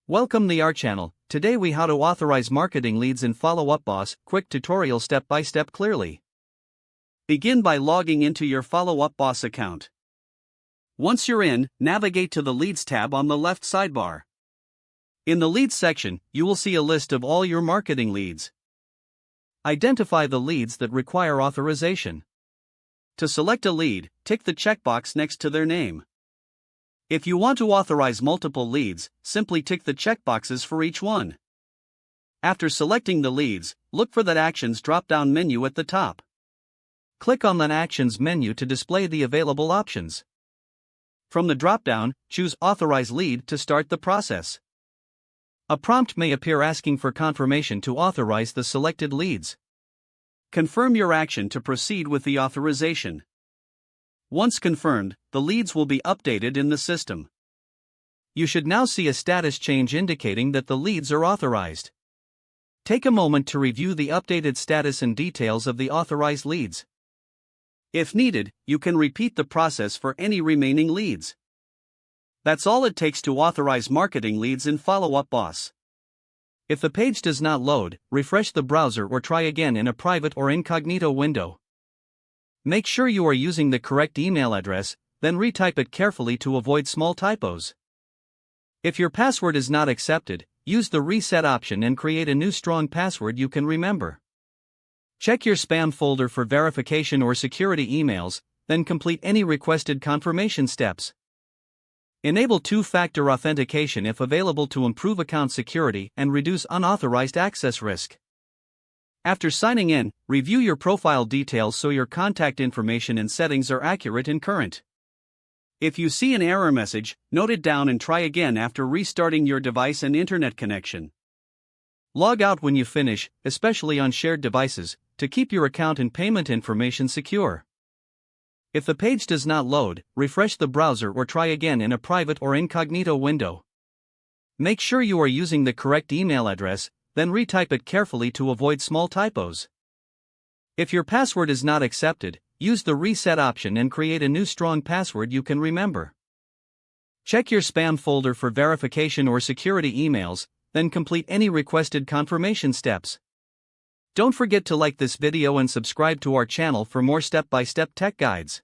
Welcome to our channel. Today we how to authorize marketing leads in FollowUpBoss. Quick tutorial step by step clearly. Begin by logging into your FollowUpBoss account. Once you're in, navigate to the Leads tab on the left sidebar. In the Leads section, you will see a list of all your marketing leads. Identify the leads that require authorization. To select a lead, tick the checkbox next to their name. If you want to authorize multiple leads, simply tick the checkboxes for each one. After selecting the leads, look for that Actions drop-down menu at the top. Click on that Actions menu to display the available options. From the drop-down, choose Authorize Lead to start the process. A prompt may appear asking for confirmation to authorize the selected leads. Confirm your action to proceed with the authorization. Once confirmed, the leads will be updated in the system. You should now see a status change indicating that the leads are authorized. Take a moment to review the updated status and details of the authorized leads. If needed, you can repeat the process for any remaining leads. That's all it takes to authorize marketing leads in FollowUpBoss. If the page does not load, refresh the browser or try again in a private or incognito window. Make sure you are using the correct email address, then retype it carefully to avoid small typos. If your password is not accepted, use the reset option and create a new strong password you can remember. Check your spam folder for verification or security emails, then complete any requested confirmation steps. Enable two-factor authentication if available to improve account security and reduce unauthorized access risk. After signing in, review your profile details so your contact information and settings are accurate and current. If you see an error message, note it down and try again after restarting your device and internet connection. Log out when you finish, especially on shared devices, to keep your account and payment information secure. If the page does not load, refresh the browser or try again in a private or incognito window. Make sure you are using the correct email address, then retype it carefully to avoid small typos. If your password is not accepted, use the reset option and create a new strong password you can remember. Check your spam folder for verification or security emails, then complete any requested confirmation steps. Don't forget to like this video and subscribe to our channel for more step-by-step tech guides.